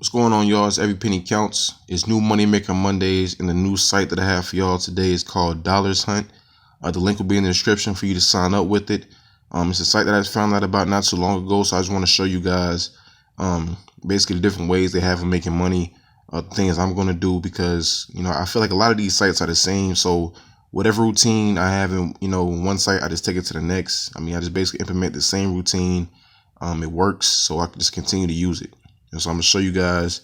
What's going on, y'all? It's Every Penny Counts. It's New Money Maker Mondays, and the new site that I have for y'all today is called DollarsHunt. The link will be in the description for you to sign up with it. It's a site that I found out about not too long ago, so I just want to show you guys basically the different ways they have of making money, things I'm going to do, because I feel like a lot of these sites are the same. So whatever routine I have in one site, I just take it to the next. I just basically implement the same routine. It works, so I can just continue to use it. And so I'm gonna show you guys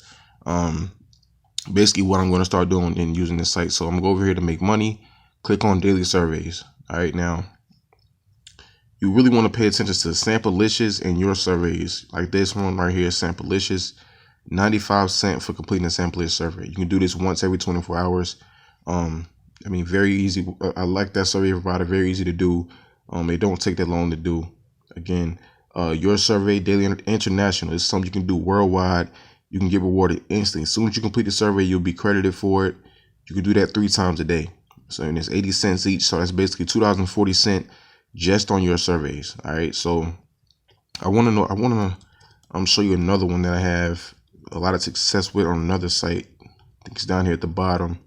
basically what I'm going to start doing in using this site. So I'm gonna go over here to make money, click on daily surveys. All right, now you really want to pay attention to Samplelicious and your surveys, like this one right here, Samplelicious, 95 cents for completing a Samplelicious survey. You can do this once every 24 hours. Very easy. I like that survey provider, very easy to do. It don't take that long to do. Again, your survey daily international is something you can do worldwide. You can get rewarded instantly. As soon as you complete the survey, you'll be credited for it. You can do that 3 times a day. So and it's 80 cents each. So that's basically $2.40 just on your surveys. All right. So I want to show you another one that I have a lot of success with on another site. I think it's down here at the bottom.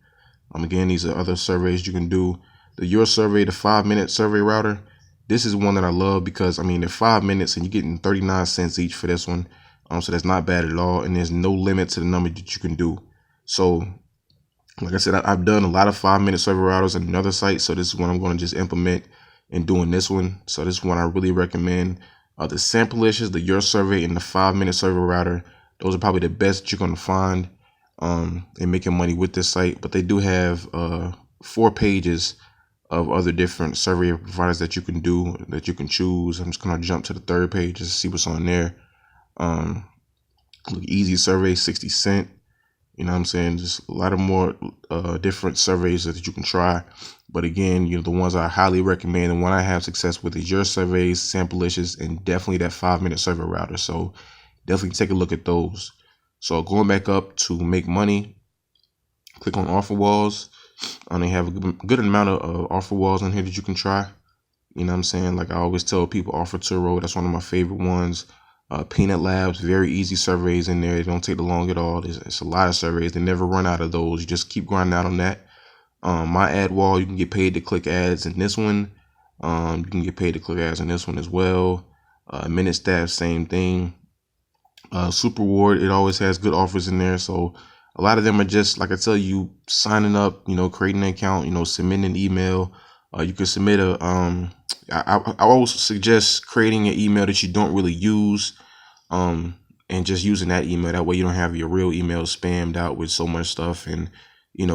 Again, these are other surveys you can do. Your survey, the 5-minute survey router. This is one that I love because they're 5 minutes and you're getting 39 cents each for this one. So that's not bad at all. And there's no limit to the number that you can do. So like I said, I've done a lot of 5-minute survey routers on another site. So this is what I'm going to just implement in doing this one. So this one I really recommend. The Samplelicious, the Your Survey, and the 5-minute survey router. Those are probably the best you're going to find in making money with this site. But they do have 4 pages of other different survey providers that you can do, that you can choose. I'm just gonna jump to the 3rd page just to see what's on there. Look, easy survey, 60 cents. Just a lot of more different surveys that you can try. But again, the ones I highly recommend and one I have success with is Your Surveys, Samplelicious, and definitely that 5-minute survey router. So definitely take a look at those. So going back up to make money, click on offer walls. They have a good amount of offer walls on here that you can try. Like I always tell people, Offer Turo, that's one of my favorite ones. Peanut Labs, very easy surveys in there. They don't take long at all. It's a lot of surveys. They never run out of those. You just keep grinding out on that. My ad wall, you can get paid to click ads in this one. You can get paid to click ads in this one as well. Minute Staff, same thing. Super Reward, it always has good offers in there. So a lot of them are just, like I tell you, signing up, creating an account, submitting an email. You can submit I always suggest creating an email that you don't really use, and just using that email. That way you don't have your real email spammed out with so much stuff. And,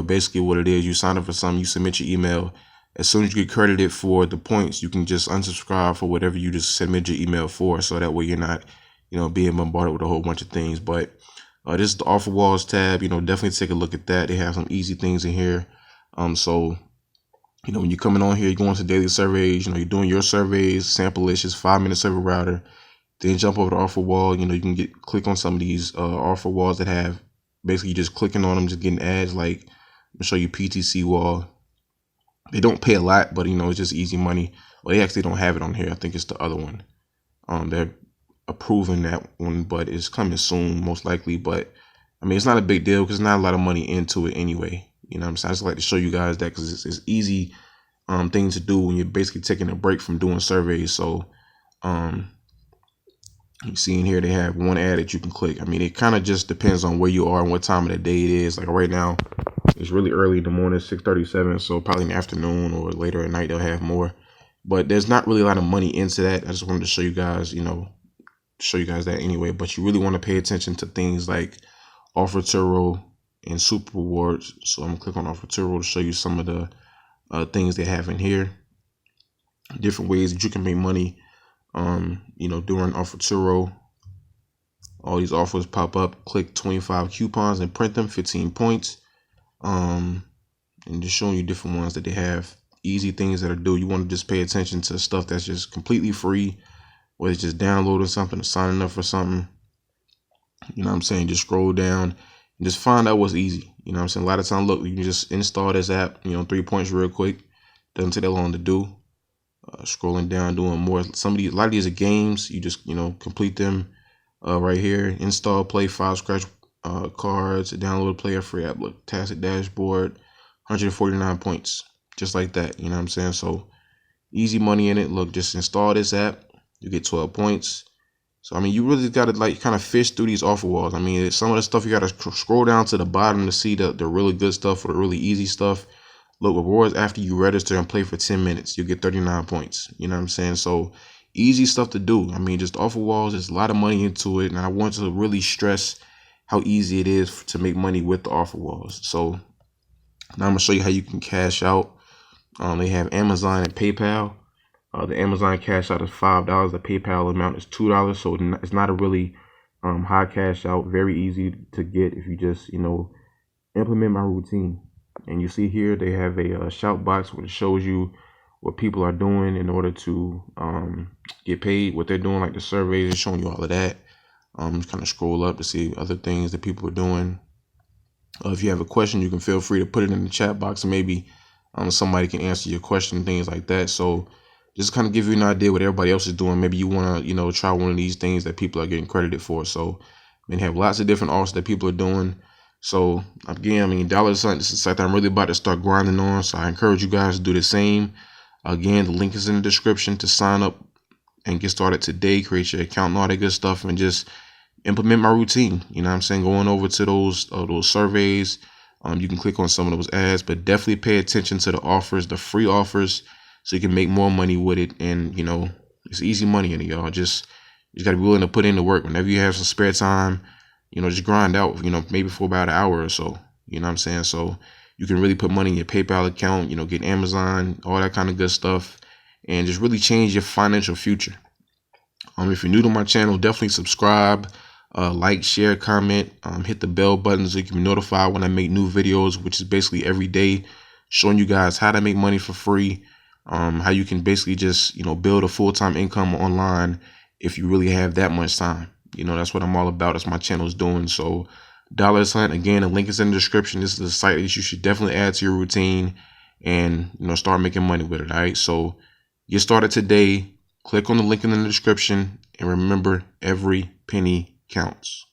basically what it is, you sign up for something, you submit your email. As soon as you get credited for the points, you can just unsubscribe for whatever you just submit your email for. So that way you're not, being bombarded with a whole bunch of things. But this is the offer walls tab. Definitely take a look at that. They have some easy things in here. So when you're coming on here, you're going to daily surveys. You're doing your surveys, Samplelicious, 5-minute survey router. Then jump over the offer wall. You can click on some of these offer walls that have basically just clicking on them, just getting ads. Like I'm gonna show you PTC wall. They don't pay a lot, but it's just easy money. Well, they actually don't have it on here. I think it's the other one. They're approving that one, but it's coming soon, most likely. But it's not a big deal because there's not a lot of money into it anyway. I just like to show you guys that because it's easy thing to do when you're basically taking a break from doing surveys. So you see in here they have one ad that you can click. It kind of just depends on where you are and what time of the day it is. Like right now, it's really early in the morning, 6:37. So probably in the afternoon or later at night they'll have more. But there's not really a lot of money into that. I just wanted to show you guys, that anyway. But you really want to pay attention to things like Offer Turo and Super Rewards. So I'm gonna click on Offer Turo to show you some of the things they have in here. Different ways that you can make money. During Offer Turo, all these offers pop up. Click 25 coupons and print them, 15 points. And just showing you different ones that they have. Easy things that are do. You want to just pay attention to stuff that's just completely free, whether it's just downloading something or signing up for something. Just scroll down and just find out what's easy. A lot of time, look, you can just install this app, 3 points real quick. Doesn't take that long to do. Scrolling down, doing more. A lot of these are games. You just, complete them right here. Install, play, file, scratch, cards, download, play a free app. Look, Tacit dashboard, 149 points, just like that. You know what I'm saying? So easy money in it. Look, just install this app, you get 12 points. So I mean, you really got to like kind of fish through these offer walls. I mean, some of the stuff you got to scroll down to the bottom to see the really good stuff or the really easy stuff. Look, rewards after you register and play for 10 minutes, you get 39 points. You know what I'm saying? So easy stuff to do. I mean, just offer walls, there's a lot of money into it. And I want to really stress how easy it is to make money with the offer walls. So now I'm going to show you how you can cash out. They have Amazon and PayPal. The Amazon cash out is $5. The PayPal amount is $2. So it's not a really high cash out. Very easy to get if you just, implement my routine. And you see here they have a shout box where it shows you what people are doing in order to get paid, what they're doing, like the surveys is showing you all of that. Just kind of scroll up to see other things that people are doing. If you have a question, you can feel free to put it in the chat box, and maybe somebody can answer your question, things like that. So just kind of give you an idea what everybody else is doing. Maybe you want to, try one of these things that people are getting credited for. So they have lots of different offers that people are doing. So again, I mean, DollarsHunt, this is something I'm really about to start grinding on. So I encourage you guys to do the same. Again, the link is in the description to sign up and get started today, create your account and all that good stuff, and just implement my routine. You know what I'm saying? Going over to those surveys. You can click on some of those ads, but definitely pay attention to the offers, the free offers, so you can make more money with it. And, it's easy money in it, y'all. You just got to be willing to put in the work. Whenever you have some spare time, just grind out, maybe for about an hour or so. You know what I'm saying? So you can really put money in your PayPal account, get Amazon, all that kind of good stuff, and just really change your financial future. If you're new to my channel, definitely subscribe, like, share, comment, hit the bell button so you can be notified when I make new videos, which is basically every day, showing you guys how to make money for free, how you can basically just, build a full-time income online if you really have that much time. That's what I'm all about. That's my channel is doing. So DollarsHunt, again, the link is in the description. This is a site that you should definitely add to your routine and, start making money with it. All right. So get started today. Click on the link in the description and remember, every penny counts.